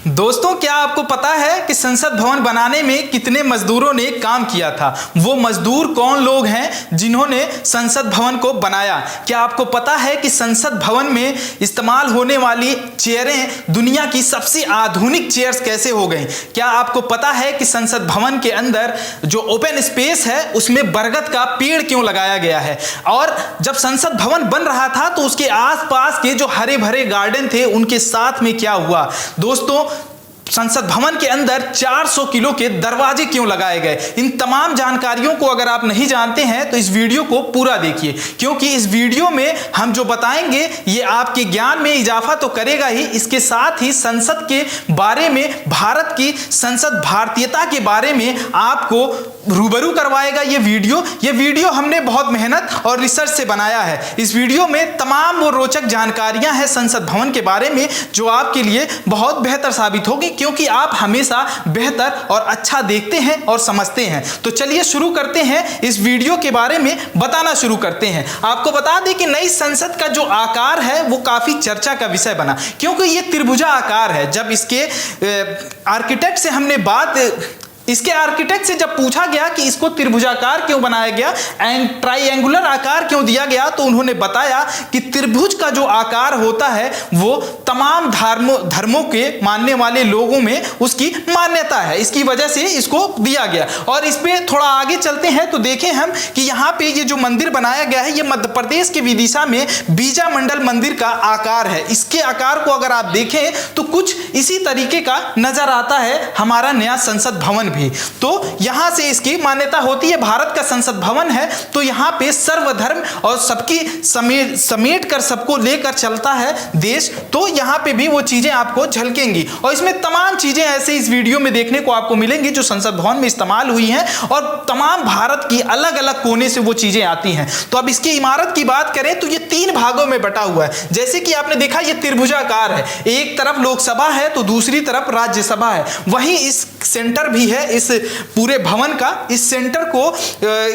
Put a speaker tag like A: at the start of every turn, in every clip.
A: दोस्तों, क्या आपको पता है कि संसद भवन बनाने में कितने मजदूरों ने काम किया था? वो मजदूर कौन लोग हैं जिन्होंने संसद भवन को बनाया? क्या आपको पता है कि संसद भवन में इस्तेमाल होने वाली चेयरें दुनिया की सबसे आधुनिक चेयर्स कैसे हो गई? क्या आपको पता है कि संसद भवन के अंदर जो ओपन स्पेस है उसमें बरगद का पेड़ क्यों लगाया गया है? और जब संसद भवन बन रहा था तो उसके आसपास के जो हरे भरे गार्डन थे उनके साथ में क्या हुआ? दोस्तों, संसद भवन के अंदर 400 किलो के दरवाजे क्यों लगाए गए? इन तमाम जानकारियों को अगर आप नहीं जानते हैं तो इस वीडियो को पूरा देखिए, क्योंकि इस वीडियो में हम जो बताएंगे ये आपके ज्ञान में इजाफा तो करेगा ही, इसके साथ ही संसद के बारे में, भारत की संसद भारतीयता के बारे में आपको रूबरू करवाएगा। ये वीडियो हमने बहुत मेहनत और रिसर्च से बनाया है। इस वीडियो में तमाम वो रोचक जानकारियां हैं संसद भवन के बारे में जो आपके लिए बहुत बेहतर साबित होगी, क्योंकि आप हमेशा बेहतर और अच्छा देखते हैं और समझते हैं। तो चलिए शुरू करते हैं, इस वीडियो के बारे में बताना शुरू करते हैं। आपको बता दें कि नई संसद का जो आकार है वो काफी चर्चा का विषय बना, क्योंकि ये त्रिभुजा आकार है। जब इसके आर्किटेक्ट से हमने इसके आर्किटेक्ट से जब पूछा गया कि इसको त्रिभुजाकार क्यों बनाया गया, ट्राइएंगुलर आकार क्यों दिया गया, तो उन्होंने बताया कि त्रिभुज का जो आकार होता है वो तमाम धर्मों के मानने वाले लोगों में उसकी मान्यता है, इसकी वजह से इसको दिया गया। और इस पे थोड़ा आगे चलते हैं तो देखें हम कि यहाँ पे ये जो मंदिर बनाया गया है ये मध्य प्रदेश के विदिशा में बीजा मंडल मंदिर का आकार है। इसके आकार को अगर आप देखें तो कुछ इसी तरीके का नजर आता है हमारा नया संसद भवन। तो यहां से इसकी मान्यता होती है। भारत का संसद भवन है तो यहां पे सर्वधर्म और सबकी समेट कर सबको लेकर चलता है देश, तो यहां पे भी वो चीजें आपको झलकेंगी। और इसमें तमाम चीजें ऐसे इस वीडियो में देखने को आपको मिलेंगी जो संसद भवन में इस्तेमाल हुई हैं और तमाम भारत की अलग अलग कोने से वो चीजें आती हैं। तो अब इसकी इमारत की बात करें तो ये 3 भागों में बटा हुआ है। जैसे कि आपने देखा ये त्रिभुजाकार है, एक तरफ लोकसभा है तो दूसरी तरफ राज्यसभा है। वहीं इस सेंटर भी है, इस पूरे भवन का इस सेंटर को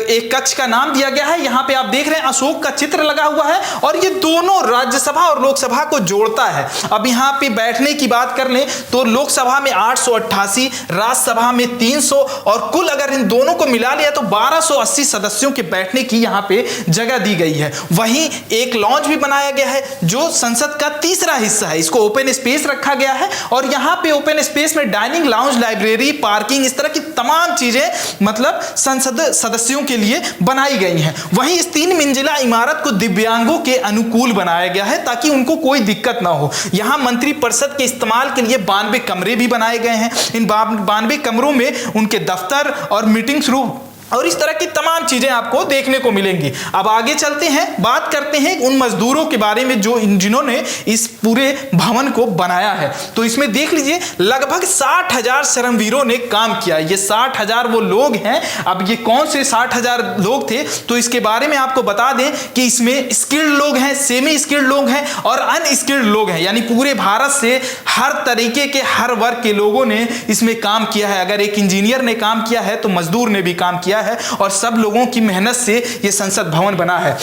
A: एक कक्ष का नाम दिया गया है। यहां पे आप देख रहे हैं अशोक का चित्र लगा हुआ है और ये दोनों राज्यसभा और लोकसभा को जोड़ता है। अब यहां पे बैठने की बात कर लें तो लोकसभा में 888, राज्यसभा में 300 और कुल अगर इन दोनों को मिला लिया तो 1280 सदस्यों के बैठने की यहां पे जगह दी गई है। वहीं एक लॉन्च भी बनाया गया है जो संसद का तीसरा हिस्सा है, इसको ओपन स्पेस रखा गया है और यहां पे ओपन स्पेस में डाइनिंग लाउंज, लाइब्रेरी, पार्किंग, इस तरह की तमाम चीजें मतलब संसद सदस्यों के लिए बनाई गई हैं। वहीं इस 3 मंजिला इमारत को दिव्यांगों के अनुकूल बनाया गया है ताकि उनको कोई दिक्कत ना हो। यहां मंत्री परिषद के इस्तेमाल के लिए 92 कमरे भी बनाए गए हैं। इन 92 कमरों में उनके दफ्तर और मीटिंग्स रूम और इस तरह की तमाम चीजें आपको देखने को मिलेंगी। अब आगे चलते हैं, बात करते हैं उन मजदूरों के बारे में जिन्होंने इस पूरे भवन को बनाया है। तो इसमें देख लीजिए लगभग 60,000 श्रमवीरों ने काम किया। ये 60,000 वो लोग हैं। अब ये कौन से 60,000 लोग थे तो इसके बारे में आपको बता दें कि इसमें स्किल्ड लोग हैं, सेमी स्किल्ड लोग हैं और अनस्किल्ड लोग हैं, यानी पूरे भारत से हर तरीके के हर वर्ग के लोगों ने इसमें काम किया है। अगर एक इंजीनियर ने काम किया है तो मजदूर ने भी काम किया है और सब लोगों की मेहनत से यह संसद भवन बना है।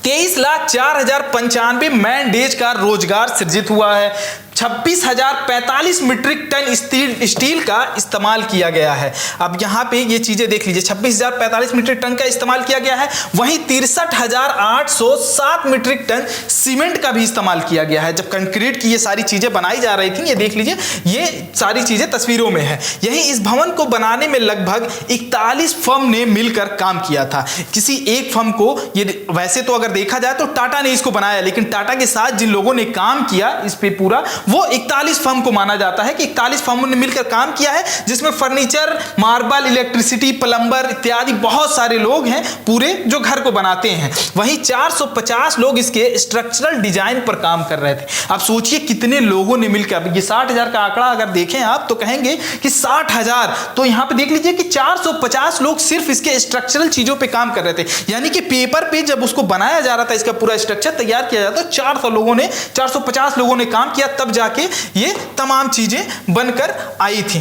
A: 23,04,095 मैन डेज का रोजगार सृजित हुआ है। 26,045 मीट्रिक टन स्टील का इस्तेमाल किया गया है। अब यहाँ पे ये चीजें देख लीजिए, 26,045 मीट्रिक टन का इस्तेमाल किया गया है। वहीं 63,807 मीट्रिक टन सीमेंट का भी इस्तेमाल किया गया है। जब कंक्रीट की ये सारी चीजें बनाई जा रही थी, ये देख लीजिए, ये सारी चीजें तस्वीरों में है। यही इस भवन को बनाने में लगभग 41 फर्म ने मिलकर काम किया था। किसी एक फर्म को, ये वैसे तो अगर देखा जाए तो टाटा ने इसको बनाया, लेकिन टाटा के साथ जिन लोगों ने काम किया इस पे पूरा, वो 41 फर्म को माना जाता है कि 41 फर्मों ने मिलकर काम किया है, जिसमें फर्नीचर, मार्बल, इलेक्ट्रिसिटी, प्लम्बर इत्यादि बहुत सारे लोग हैं पूरे जो घर को बनाते हैं। वहीं 450 लोग इसके स्ट्रक्चरल डिजाइन पर काम कर रहे थे। अब सोचिए कितने लोगों ने मिलकर, अब ये 60,000 का आंकड़ा अगर देखें आप तो कहेंगे कि 60,000, तो यहां पे देख लीजिए कि 450 लोग सिर्फ इसके स्ट्रक्चरल चीजों पे काम कर रहे थे। यानी कि पेपर पे जब उसको बनाया जा रहा था, इसका पूरा स्ट्रक्चर तैयार किया जाता, 450 लोगों ने काम किया, तब जाके ये तमाम चीजें बनकर आई थी।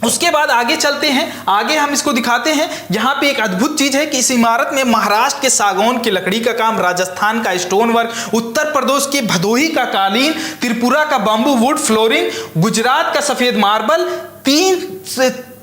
A: उसके बाद आगे चलते हैं, आगे हम इसको दिखाते हैं। यहाँ पे एक अद्भुत चीज है कि इस इमारत में महाराष्ट्र के सागौन की लकड़ी का काम, राजस्थान का स्टोन वर्क, उत्तर प्रदेश के भदोही का कालीन, त्रिपुरा का बाम्बू वुड फ्लोरिंग, गुजरात का सफेद मार्बल,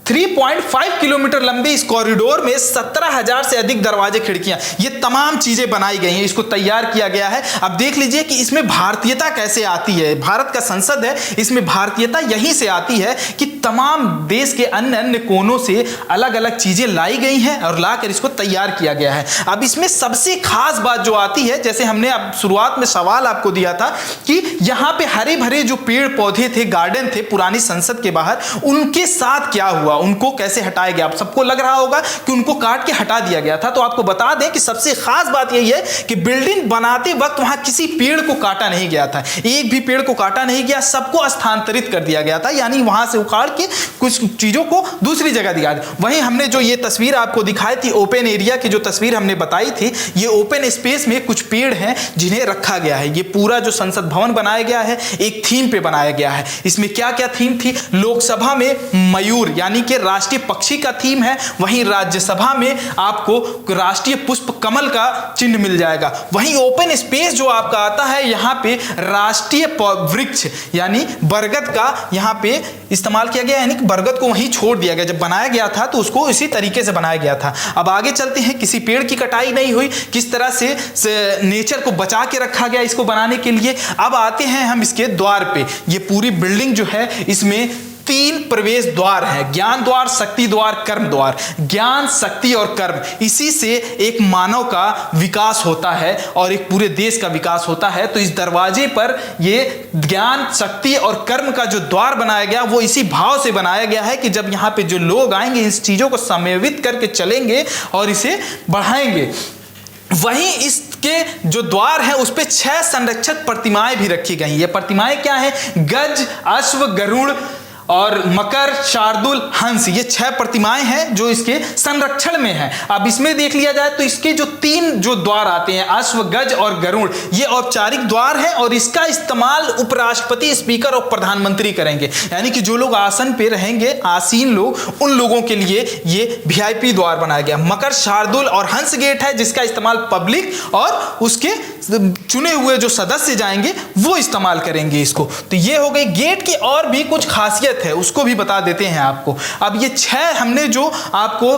A: 3.5 किलोमीटर लंबे इस कॉरिडोर में 17,000 से अधिक दरवाजे खिड़कियां, ये तमाम चीजें बनाई गई हैं, इसको तैयार किया गया है। अब देख लीजिए कि इसमें भारतीयता कैसे आती है। भारत का संसद है, इसमें भारतीयता यहीं से आती है कि तमाम देश के अन्य अन्य कोनों से अलग अलग चीजें लाई गई हैं और लाकर इसको तैयार किया गया है। अब इसमें सबसे खास बात जो आती है, जैसे हमने अब शुरुआत में सवाल आपको दिया था कि यहाँ पे हरे भरे जो पेड़ पौधे थे, गार्डन थे पुरानी संसद के बाहर, उनके साथ क्या हुआ, उनको कैसे हटाया गया। आप सबको लग रहा होगा कि उनको काट के हटा दिया गया था, तो आपको बता दें कि सबसे खास बात यही है कि बिल्डिंग बनाते वक्त वहां किसी पेड़ को काटा नहीं गया था, एक भी पेड़ को काटा नहीं गया, सबको स्थानांतरित कर दिया गया था, यानी वहां से उखाड़ के कुछ चीजों को दूसरी जगह दिया। वहीं हमने जो ये तस्वीर आपको दिखाई थी, ओपन एरिया की जो तस्वीर हमने बताई थी, ये ओपन स्पेस में कुछ पेड़ हैं जिन्हें रखा गया है। ये पूरा जो संसद भवन बनाया गया है एक थीम पे बनाया गया है। इसमें क्या क्या थीम थी? लोकसभा में मयूर यानी कि राष्ट्रीय पक्षी का थीम है, वहीं राज्यसभा में आपको राष्ट्रीय पुष्प कमल का चिन्ह मिल जाएगा। वहीं ओपन स्पेस जो आपका आता है, यहाँ पे राष्ट्रीय वृक्ष यानी बरगद का यहाँ पे इस्तेमाल किया गया, यानी कि बरगद को वहीं छोड़ दिया गया। जब बनाया गया था तो उसको इसी तरीके से बनाया गया था। अब आगे चलते हैं, किसी पेड़ की कटाई नहीं हुई, किस तरह से नेचर को बचा के रखा गया इसको बनाने के लिए। अब आते हैं हम इसके द्वार पे। ये पूरी बिल्डिंग जो है इसमें 3 प्रवेश द्वार हैं, ज्ञान द्वार, शक्ति द्वार, कर्म द्वार। ज्ञान, शक्ति और कर्म, इसी से एक मानव का विकास होता है और एक पूरे देश का विकास होता है। तो इस दरवाजे पर ये ज्ञान, शक्ति और कर्म का जो द्वार बनाया गया वो इसी भाव से बनाया गया है कि जब यहाँ पे जो लोग आएंगे इस चीजों को समन्वित करके चलेंगे और इसे बढ़ाएंगे। वहीं इसके जो द्वार है उस पे 6 संरक्षक प्रतिमाएं भी रखी गई। ये प्रतिमाएं क्या है? गज, अश्व, गरुड़ और मकर, शार्दुल, हंस, ये 6 प्रतिमाएं हैं जो इसके संरक्षण में हैं। अब इसमें देख लिया जाए तो इसके जो 3 जो द्वार आते हैं, अश्व, गज और गरुड़, ये औपचारिक द्वार हैं और इसका इस्तेमाल उपराष्ट्रपति, स्पीकर और प्रधानमंत्री करेंगे। यानी कि जो लोग आसन पे रहेंगे, आसीन लोग, उन लोगों के लिए ये VIP द्वार बनाया गया। मकर, शार्दुल और हंस गेट है जिसका इस्तेमाल पब्लिक और उसके चुने हुए जो सदस्य जाएंगे वो इस्तेमाल करेंगे इसको। तो ये हो गई गेट की। और भी कुछ खासियत है उसको भी बता देते हैं आपको। अब ये 6 हमने जो आपको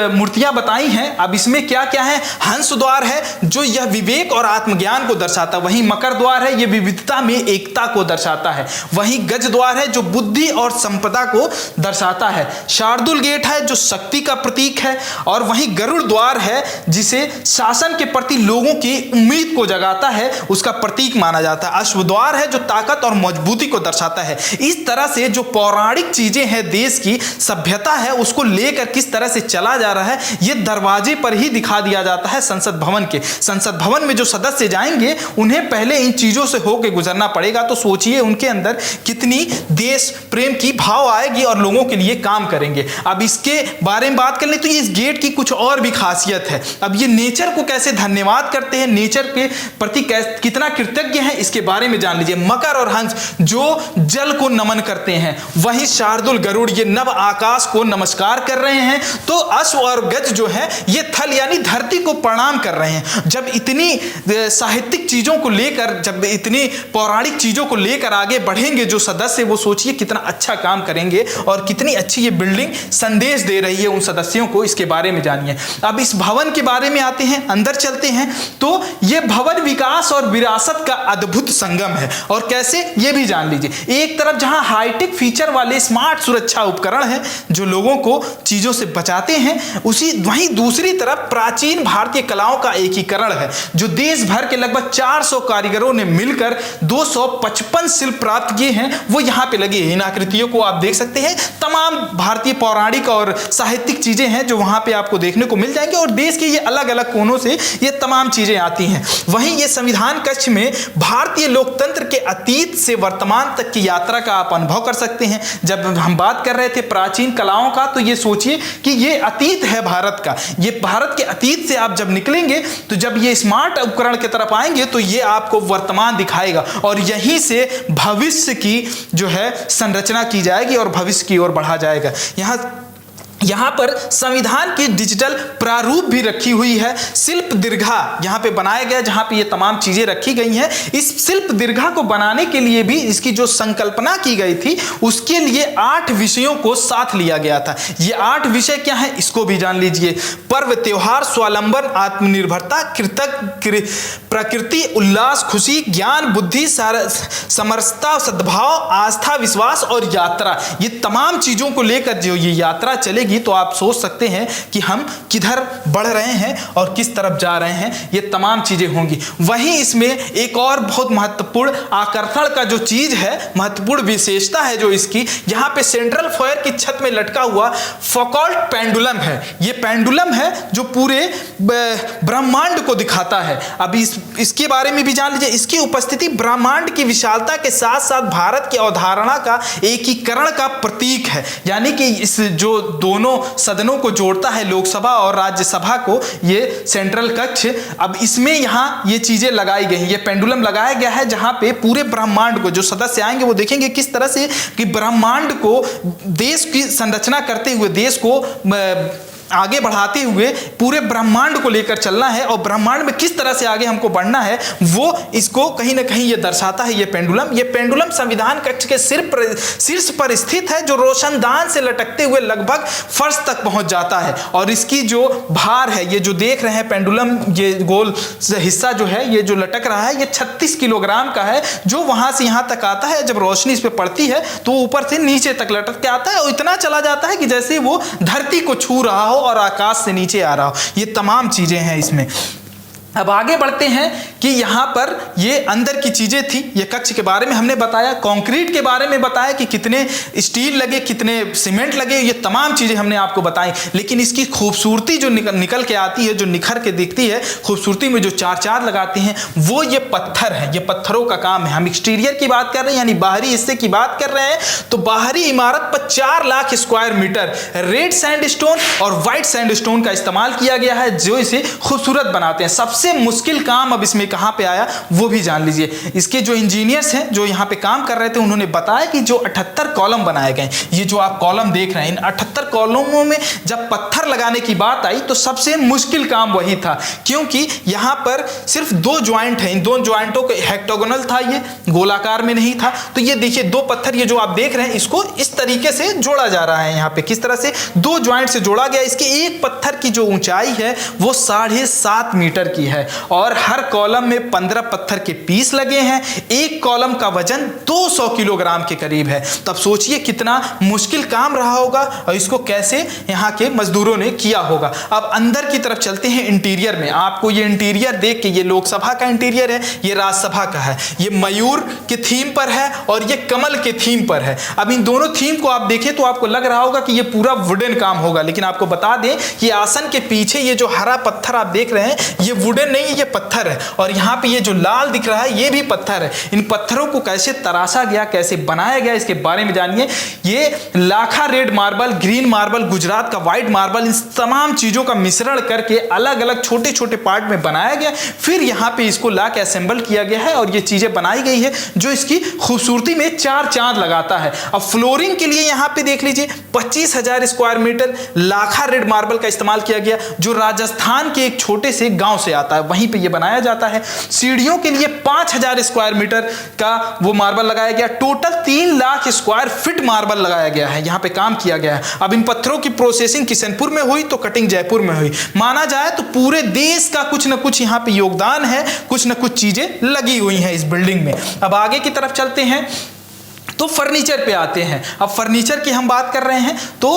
A: मूर्तियां बताई हैं, अब इसमें क्या क्या है? हंस द्वार है जो यह विवेक और आत्मज्ञान को दर्शाता है। वहीं मकर द्वार है, यह विविधता में एकता को दर्शाता है। वहीं गज द्वार है जो बुद्धि और संपदा को दर्शाता है। शार्दुल गेट है जो शक्ति का प्रतीक है। और वहीं गरुड़ द्वार है जिसे शासन के प्रति लोगों की उम्मीद को जगाता है, उसका प्रतीक माना जाता है। अश्व द्वार है जो ताकत और मजबूती को दर्शाता है। इस तरह से जो पौराणिक चीजें हैं, देश की सभ्यता है, उसको लेकर किस तरह से चला जा रहा है, ये दरवाजे पर ही दिखा दिया जाता है संसद भवन के। संसद भवन में जो सदस्य जाएंगे उन्हें पहले इन चीजों से होकर गुजरना पड़ेगा। तो सोचिए उनके अंदर कितनी देश प्रेम की भाव आएगी और लोगों के लिए काम करेंगे। अब इसके बारे में बात कर ले तो इस गेट की कुछ और भी खासियत है। अब ये नेचर को कैसे धन्यवाद करते हैं, नेचर के प्रति कितना कृतज्ञ है, इसके बारे में जान लीजिए। मकर और हंस जो जल को नमन करते हैं, वहीं शार्दुल, गरुड़ ये नव आकाश को नमस्कार कर रहे हैं। तो अश्व और गज जो है ये थल यानी धरती को प्रणाम कर रहे हैं। जब इतनी साहित्यिक चीजों को लेकर, जब इतनी पौराणिक चीजों को लेकर आगे बढ़ेंगे जो सदस्य, वो सोचिए कितना अच्छा काम करेंगे और कितनी अच्छी ये बिल्डिंग संदेश दे रही है उन सदस्यों को। इसके बारे में जानिए। अब इस भवन के बारे में आते हैं, अंदर चलते हैं। तो ये भवन विकास और विरासत का अद्भुत संगम है। और कैसे, ये भी जान लीजिए। एक तरफ जहां हाईटेक फीचर वाले स्मार्ट सुरक्षा उपकरण हैं जो लोगों को चीजों से बचाते हैं, वहीं दूसरी तरफ प्राचीन भारतीय कलाओं का एकीकरण है जो देश भर के लगभग 400 कारीगरों ने मिलकर 255 शिल्प प्राप्त किए हैं, वो यहां पे लगे हैं। इन आकृतियों को आप देख सकते हैं। तमाम भारतीय पौराणिक और साहित्यिक चीजें हैं जो वहां पे आपको देखने को मिल जाएंगे और देश के ये अलग अलग कोनों से ये तमाम चीजें आती हैं। वहीं ये संविधान कक्ष में भारतीय ये लोकतंत्र के अतीत से वर्तमान तक की यात्रा का आप अनुभव कर सकते हैं। जब हम बात कर रहे थे प्राचीन कलाओं का, तो ये सोचिए कि ये अतीत है भारत का। ये भारत के अतीत से आप जब निकलेंगे तो जब ये स्मार्ट उपकरण की तरफ आएंगे तो ये आपको वर्तमान दिखाएगा और यहीं से भविष्य की जो है संरचना की जाएगी और भविष्य की ओर बढ़ा जाएगा। यहाँ पर संविधान की डिजिटल प्रारूप भी रखी हुई है। शिल्प दीर्घा यहाँ पे बनाया गया, जहाँ पे ये तमाम चीजें रखी गई हैं। इस शिल्प दीर्घा को बनाने के लिए भी इसकी जो संकल्पना की गई थी उसके लिए 8 विषयों को साथ लिया गया था। ये 8 विषय क्या है इसको भी जान लीजिए। पर्व, त्योहार, स्वावलंबन, आत्मनिर्भरता, प्रकृति, उल्लास, खुशी, ज्ञान, बुद्धि, समरसता, सद्भाव, आस्था, विश्वास और यात्रा। ये तमाम चीजों को लेकर जो ये यात्रा चलेगी तो आप सोच सकते हैं कि हम किधर बढ़ रहे हैं और किस तरफ जा रहे हैं। ये तमाम चीजें होंगी। वहीं इसमें एक और बहुत महत्वपूर्ण आकर्षण का जो चीज है, महत्वपूर्ण विशेषता है जो इसकी, यहाँ पे सेंट्रल फॉयर की छत में लटका हुआ फौकॉल्ट पेंडुलम है। ये पेंडुलम है जो पूरे ब्रह्मांड को दिखाता है। अब इसके बारे में भी जान लीजिए। इसकी उपस्थिति ब्रह्मांड की विशालता के साथ साथ भारत की अवधारणा का एकीकरण का प्रतीक है। यानी कि इस जो दोनों सदनों को जोड़ता है, लोकसभा और राज्यसभा को, ये सेंट्रल कक्ष, अब इसमें यहाँ ये चीजें लगाई गई, ये पेंडुलम लगाया गया है जहां पे पूरे ब्रह्मांड को, जो सदस्य आएंगे वो देखेंगे किस तरह से कि ब्रह्मांड को, देश की संरचना करते हुए, देश को आगे बढ़ाते हुए पूरे ब्रह्मांड को लेकर चलना है और ब्रह्मांड में किस तरह से आगे हमको बढ़ना है, वो इसको कहीं ना कहीं ये दर्शाता है। ये पेंडुलम संविधान कक्ष के शीर्ष पर स्थित है, जो रोशनदान से लटकते हुए लगभग फर्श तक पहुंच जाता है। और इसकी जो भार है, ये जो देख रहे हैं पेंडुलम, ये गोल हिस्सा जो है, ये जो लटक रहा है, ये 36 किलोग्राम का है, जो वहां से यहां तक आता है। जब रोशनी इस पर पड़ती है तो ऊपर से नीचे तक लटक के आता है और इतना चला जाता है कि जैसे वो धरती को छू रहा हो और आकाश से नीचे आ रहा हो। ये तमाम चीजें हैं इसमें। अब आगे बढ़ते हैं कि यहाँ पर ये अंदर की चीज़ें थी। ये कक्ष के बारे में हमने बताया, कंक्रीट के बारे में बताया कि कितने स्टील लगे, कितने सीमेंट लगे, ये तमाम चीज़ें हमने आपको बताई। लेकिन इसकी खूबसूरती जो निकल के आती है, जो निखर के दिखती है, खूबसूरती में जो चार लगाते हैं, वो ये पत्थर है। ये पत्थरों का काम है। हम एक्सटीरियर की बात कर रहे हैं, यानी बाहरी हिस्से की बात कर रहे हैं, तो बाहरी इमारत पर 4 lakh square metre red sandstone और व्हाइट सैंडस्टोन का इस्तेमाल किया गया है, जो इसे खूबसूरत बनाते हैं। सबसे मुश्किल काम अब इसमें कहां पे आया वो भी जान लीजिए। इसके जो इंजीनियर्स हैं जो यहां पे काम कर रहे थे, उन्होंने बताया कि जो 78 कॉलम बनाए गए, ये जो आप कॉलम देख रहे हैं, इन 78 कॉलमों में जब पत्थर लगाने की बात आई तो सबसे मुश्किल काम वही था, क्योंकि यहां पर सिर्फ 2 ज्वाइंट हैं। इन 2 ज्वाइंटों को हेक्टागोनल था, ये गोलाकार में नहीं था। तो ये देखिए 2 पत्थर, ये जो आप देख रहे हैं, इसको इस तरीके से जोड़ा जा रहा है। यहाँ पे किस तरह से 2 ज्वाइंट से जोड़ा गया। इसके एक पत्थर की जो ऊंचाई है वो 7.5 मीटर की है और हर कॉलम में 15 पत्थर के पीस लगे हैं। एक कॉलम का वजन 200 किलोग्राम के करीब है। तब सोचिए कितना मुश्किल काम रहा होगा और इसको कैसे यहाँ के मजदूरों ने किया होगा। अब अंदर की तरफ चलते हैं इंटीरियर में। आपको ये इंटीरियर देख के, ये लोकसभा का इंटीरियर है, ये राज्यसभा का है। ये मयूर के थीम पर है और ये कमल के थीम पर है। अब इन दोनों थीम को आप देखें तो आपको लग रहा होगा कि ये पूरा वुडन काम होगा, लेकिन आपको बता दें कि आसन के पीछे ये जो हरा पत्थर आप देख रहे हैं, ये वुडन नहीं, ये पत्थर है। और यहाँ पे ये जो लाल दिख रहा है, ये भी पत्थर है। इन पत्थरों को कैसे तराशा गया, कैसे बनाया गया, इसके बारे में जानिए। ये Lakha red marble, green marble, Gujarat का व्हाइट मार्बल, इन तमाम चीजों का मिश्रण करके अलग अलग छोटे छोटे पार्ट में बनाया गया। फिर यहाँ पे इसको ला के असेंबल किया गया है और ये चीजें बनाई गई है जो इसकी खूबसूरती में 4 चांद लगाता है। अब फ्लोरिंग के लिए यहाँ पे देख लीजिए 25,000 स्क्वायर मीटर लाखा रेड मार्बल का इस्तेमाल किया गया, जो राजस्थान के एक छोटे से गांव से आता है, वहीं पे ये बनाया जाता है। सीढ़ियों के लिए 5,000 स्क्वायर मीटर का वो मार्बल लगाया गया। Total 3 lakh square feet marble लगाया गया है, यहाँ पे काम किया गया है। अब इन पत्थरों की प्रोसेसिंग किशनपुर में हुई तो कटिंग जयपुर में हुई। माना जाए तो पूरे देश का कुछ ना कुछ यहाँ पे योगदान है, कुछ ना कुछ चीजें लगी हुई हैं इस बिल्डिंग में। अब आगे की तरफ चलते हैं तो फर्नीचर पे आते हैं। अब फर्नीचर की हम बात कर रहे हैं तो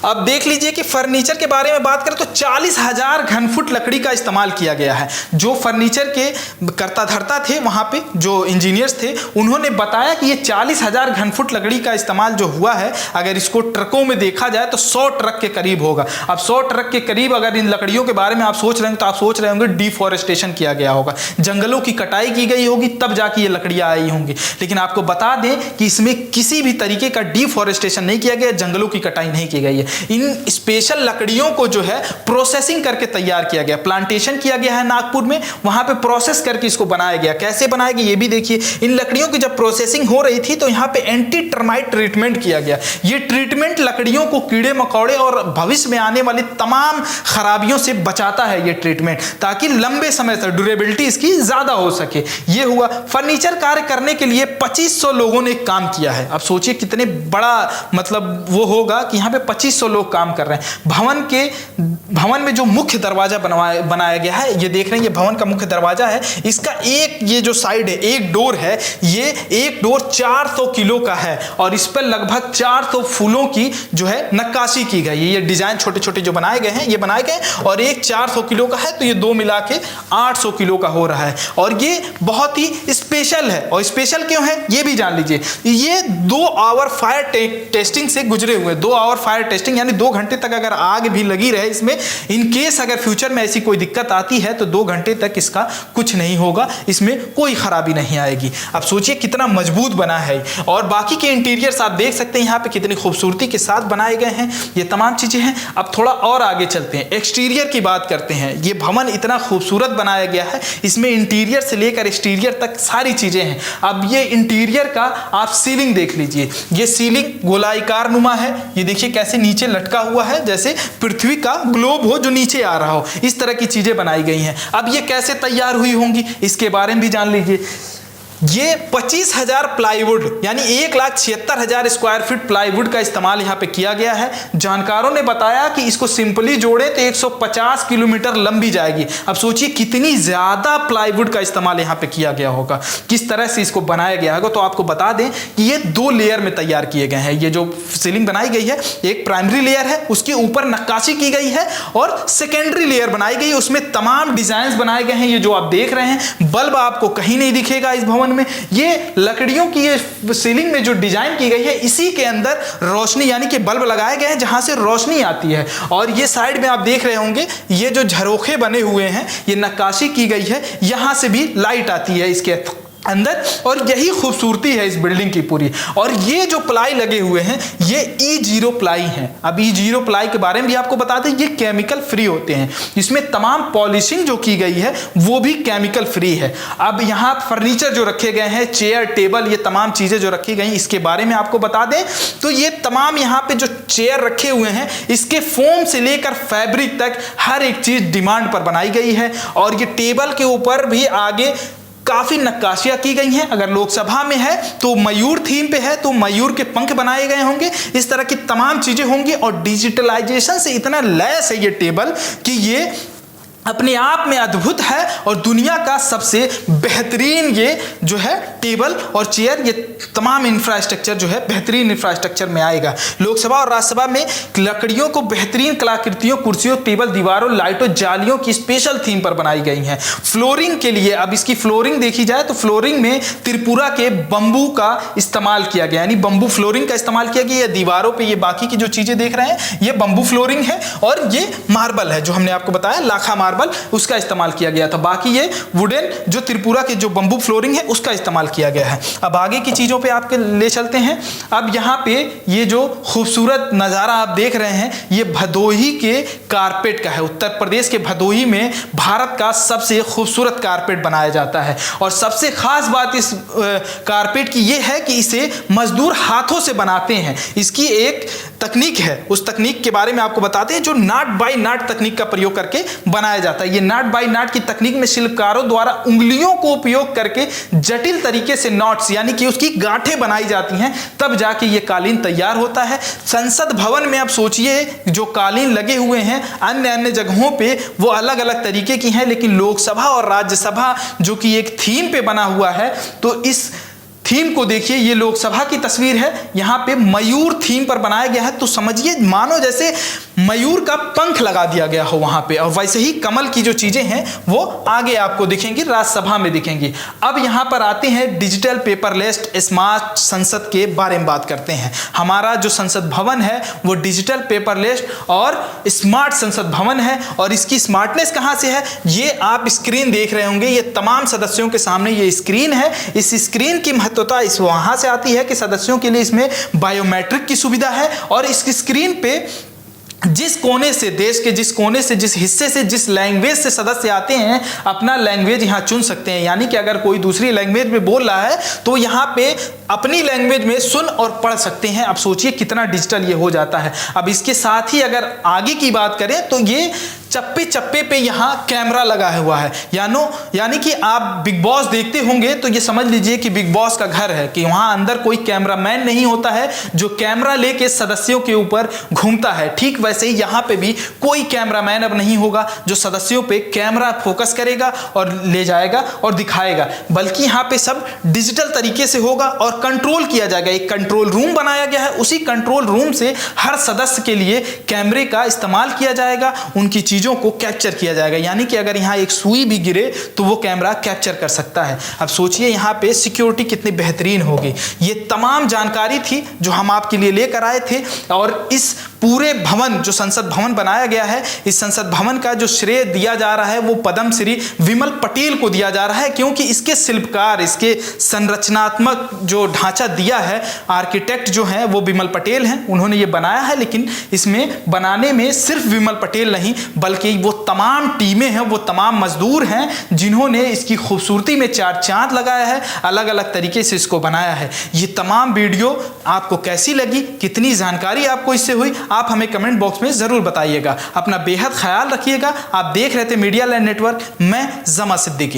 A: अब देख लीजिए कि फर्नीचर के बारे में बात करें तो 40,000 घनफुट लकड़ी का इस्तेमाल किया गया है। जो फर्नीचर के कर्ता धर्ता थे वहाँ पे जो इंजीनियर्स थे उन्होंने बताया कि ये 40,000 घनफुट लकड़ी का इस्तेमाल जो हुआ है, अगर इसको ट्रकों में देखा जाए तो 100 ट्रक के करीब होगा। अब 100 ट्रक के करीब अगर इन लकड़ियों के बारे में आप सोच रहे हैं तो आप सोच रहे होंगे डिफॉरेस्टेशन किया गया होगा, जंगलों की कटाई की गई होगी, तब जाके ये लकड़ियाँ आई होंगी। लेकिन आपको बता दें कि इसमें किसी भी तरीके का डिफॉरेस्टेशन नहीं किया गया, जंगलों की कटाई नहीं की गई है। इन स्पेशल लकड़ियों को जो है प्रोसेसिंग करके तैयार किया गया, प्लांटेशन किया गया है नागपुर में, वहां पे प्रोसेस करके इसको बनाया गया। कैसे बनाया गया ये भी देखिए। इन लकड़ियों की जब प्रोसेसिंग हो रही थी तो यहाँ पे एंटी टर्माइट ट्रीटमेंट किया गया। ये ट्रीटमेंट लकड़ियों को कीड़े मकोड़े और भविष्य में आने वाली तमाम खराबियों से बचाता है ये ट्रीटमेंट, ताकि लंबे समय तक ड्यूरेबिलिटी इसकी ज्यादा हो सके। ये हुआ। फर्नीचर कार्य करने के लिए 2500 लोगों ने काम किया है। अब सोचिए कितने बड़ा मतलब वो होगा कि यहाँ पे 2500 लोग काम कर रहे हैं। भवन में जो मुख्य दरवाजा बनाया गया है, ये देख रहे हैं ये भवन का मुख्य दरवाजा है। इसका एक ये जो साइड है, एक डोर है, ये एक डोर 400 किलो का है और इस पर लगभग 400 फूलों की जो है नक्काशी की गई है। ये डिजाइन छोटे छोटे जो बनाए गए हैं ये बनाए गए और एक 400 किलो का है, तो ये दो मिला के 800 किलो का हो रहा है और ये बहुत ही स्पेशल है। और स्पेशल क्यों है ये भी जान लीजिए। ये 2 आवर फायर टेस्टिंग से गुजरे हुए, 2 आवर फायर टेस्टिंग यानी 2 घंटे तक अगर आग भी लगी रहे इसमें, इन केस अगर फ्यूचर में ऐसी कोई दिक्कत आती है तो 2 घंटे तक इसका कुछ नहीं होगा, इसमें कोई खराबी नहीं आएगी। अब सोचिए कितना मजबूत बना है। और बाकी के इंटीरियर्स आप देख सकते हैं यहाँ पे कितनी खूबसूरती के साथ बनाए गए हैं। ये तमाम चीजें हैं। अब थोड़ा और आगे चलते हैं, एक्सटीरियर की बात करते हैं। ये भवन इतना खूबसूरत बनाया गया है, इसमें इंटीरियर से लेकर एक्सटीरियर तक सारी चीजें हैं। अब ये इंटीरियर का आप सीलिंग देख लीजिए। ये सीलिंग गोलाकार नुमा है, ये देखिए कैसे नीचे लटका हुआ है, जैसे पृथ्वी का ग्लोब हो जो नीचे आ रहा हो, इस तरह की चीजें बनाई गई हैं। अब ये कैसे तैयार हुई होंगी इसके बारे में भी जान लीजिए। ये 25,000 प्लाईवुड यानी 1,76,000 स्क्वायर फीट प्लाईवुड का इस्तेमाल यहाँ पे किया गया है। जानकारों ने बताया कि इसको सिंपली जोड़े तो 150 किलोमीटर लंबी जाएगी। अब सोचिए कितनी ज्यादा प्लाईवुड का इस्तेमाल यहाँ पे किया गया होगा, किस तरह से इसको बनाया गया होगा। तो आपको बता दें कि ये 2 लेयर में तैयार किए गए हैं। ये जो सीलिंग बनाई गई है, एक प्राइमरी लेयर है, उसके ऊपर नक्काशी की गई है और सेकेंडरी लेयर बनाई गई है, उसमें तमाम डिजाइन बनाए गए हैं। ये जो आप देख रहे हैं, बल्ब आपको कहीं नहीं दिखेगा इस भवन में। ये लकड़ियों की ये सीलिंग में जो डिजाइन की गई है, इसी के अंदर रोशनी यानी कि बल्ब लगाए गए हैं जहां से रोशनी आती है। और ये साइड में आप देख रहे होंगे ये जो झरोखे बने हुए हैं, ये नक्काशी की गई है, यहां से भी लाइट आती है इसके अंदर। और यही खूबसूरती है इस बिल्डिंग की पूरी। और ये जो प्लाई लगे हुए हैं ये E0 प्लाई हैं। अब E0 प्लाई के बारे में भी आपको बता दें, ये केमिकल फ्री होते हैं। इसमें तमाम पॉलिशिंग जो की गई है वो भी केमिकल फ्री है। अब यहाँ फर्नीचर जो रखे गए हैं, चेयर टेबल, ये तमाम चीजें जो रखी गई इसके बारे में आपको बता दें तो ये तमाम यहाँ पे जो चेयर रखे हुए हैं, इसके फोम से लेकर फैब्रिक तक हर एक चीज डिमांड पर बनाई गई है। और ये टेबल के ऊपर भी आगे काफी नक्काशियां की गई हैं। अगर लोकसभा में है तो मयूर थीम पे है तो मयूर के पंख बनाए गए होंगे, इस तरह की तमाम चीजें होंगी। और डिजिटलाइजेशन से इतना लैस है ये टेबल कि ये अपने आप में अद्भुत है और दुनिया का सबसे बेहतरीन ये जो है टेबल और चेयर, ये तमाम इंफ्रास्ट्रक्चर जो है बेहतरीन इंफ्रास्ट्रक्चर में आएगा। लोकसभा और राज्यसभा में लकड़ियों को बेहतरीन कलाकृतियों, कुर्सियों, टेबल, दीवारों, लाइटों, जालियों की स्पेशल थीम पर बनाई गई हैं। फ्लोरिंग के लिए अब इसकी फ्लोरिंग देखी जाए तो फ्लोरिंग में त्रिपुरा के बंबू का इस्तेमाल किया गया, यानी बंबू फ्लोरिंग का इस्तेमाल किया गया। दीवारों पर ये बाकी की जो चीजें देख रहे हैं ये बंबू फ्लोरिंग है और ये मार्बल है जो हमने आपको बताया, लाखा मार्बल, उसका इस्तेमाल किया गया था। बाकी ये वुडन जो त्रिपुरा के जो बंबू फ्लोरिंग है उसका इस्तेमाल किया गया है। अब आगे की चीजों पे आपके ले चलते हैं। अब यहाँ पे ये जो खूबसूरत नज़ारा आप देख रहे हैं ये भदोही के कारपेट का है। उत्तर प्रदेश के भदोही में भारत का सबसे खूबसूरत कारपेट बनाया जाता है। और सबसे खास बात इस कारपेट की ये है कि इसे मजदूर हाथों से बनाते हैं। इसकी एक तकनीक है, उस तकनीक के बारे में आपको बताते हैं जो नाट बाई नाट तकनीक का प्रयोग करके बनाया जाता है। ये नाट बाई नाट की तकनीक में शिल्पकारों द्वारा उंगलियों को उपयोग करके जटिल तरीके से नॉट्स यानी कि उसकी गांठें बनाई जाती हैं, तब जाके ये कालीन तैयार होता है। संसद भवन में आप सोचिए जो कालीन लगे हुए हैं अन्य अन्य जगहों पे वो अलग अलग तरीके की हैं, लेकिन लोकसभा और राज्यसभा जो कि एक थीम पे बना हुआ है, तो इस थीम को देखिए, ये लोकसभा की तस्वीर है, यहाँ पे मयूर थीम पर बनाया गया है। तो समझिए मानो जैसे मयूर का पंख लगा दिया गया हो वहां पे, और वैसे ही कमल की जो चीजें हैं वो आगे आपको दिखेंगी, राज्यसभा में दिखेंगी। अब यहां पर आते हैं डिजिटल पेपरलेस स्मार्ट संसद के बारे में बात करते हैं। हमारा जो संसद भवन है वो डिजिटल पेपरलेस और स्मार्ट संसद भवन है। और इसकी स्मार्टनेस कहां से है, ये आप स्क्रीन देख रहे होंगे, ये तमाम सदस्यों के सामने ये स्क्रीन है। इस स्क्रीन की महत्वता इस वहां से आती है कि सदस्यों के लिए इसमें बायोमेट्रिक की सुविधा है, और इस स्क्रीन पे जिस कोने से, देश के जिस कोने से, जिस हिस्से से, जिस लैंग्वेज से सदस्य आते हैं, अपना लैंग्वेज यहाँ चुन सकते हैं। यानी कि अगर कोई दूसरी लैंग्वेज में बोल रहा है तो यहाँ पे अपनी लैंग्वेज में सुन और पढ़ सकते हैं। अब सोचिए कितना डिजिटल ये हो जाता है। अब इसके साथ ही अगर आगे की बात करें तो ये चप्पे चप्पे पे यहाँ कैमरा लगा हुआ है। यानी कि आप बिग बॉस देखते होंगे तो ये समझ लीजिए कि बिग बॉस का घर है, कि वहाँ अंदर कोई कैमरामैन नहीं होता है जो कैमरा लेके सदस्यों के ऊपर घूमता है। ठीक वैसे ही यहाँ पे भी कोई कैमरामैन अब नहीं होगा जो सदस्यों पे कैमरा फोकस करेगा और ले जाएगा और दिखाएगा, बल्कि यहाँ पे सब डिजिटल तरीके से होगा और कंट्रोल किया जाएगा। एक कंट्रोल रूम बनाया गया है, उसी कंट्रोल रूम से हर सदस्य के लिए कैमरे का इस्तेमाल किया जाएगा, उनकी चीजों को कैप्चर किया जाएगा। यानी कि अगर यहाँ एक सुई भी गिरे तो वो कैमरा कैप्चर कर सकता है। अब सोचिए यहाँ पे सिक्योरिटी कितनी बेहतरीन होगी। ये तमाम जानकारी थी जो हम आपके लिए लेकर आए थे। और इस पूरे भवन, जो संसद भवन बनाया गया है, इस संसद भवन का जो श्रेय दिया जा रहा है वो पद्म श्री विमल पटेल को दिया जा रहा है, क्योंकि इसके शिल्पकार, इसके संरचनात्मक जो ढांचा दिया है, आर्किटेक्ट जो हैं वो विमल पटेल हैं, उन्होंने ये बनाया है। लेकिन इसमें बनाने में सिर्फ विमल पटेल नहीं बल्कि वो तमाम टीमें हैं, वो तमाम मजदूर हैं जिन्होंने इसकी खूबसूरती में चार चांद लगाया है, अलग अलग तरीके से इसको बनाया है। ये तमाम वीडियो आपको कैसी लगी, कितनी जानकारी आपको इससे हुई, आप हमें कमेंट बॉक्स में जरूर बताइएगा। अपना बेहद ख्याल रखिएगा। आप देख रहे थे मीडिया लैंड नेटवर्क, मैं जमा सिद्दीकी।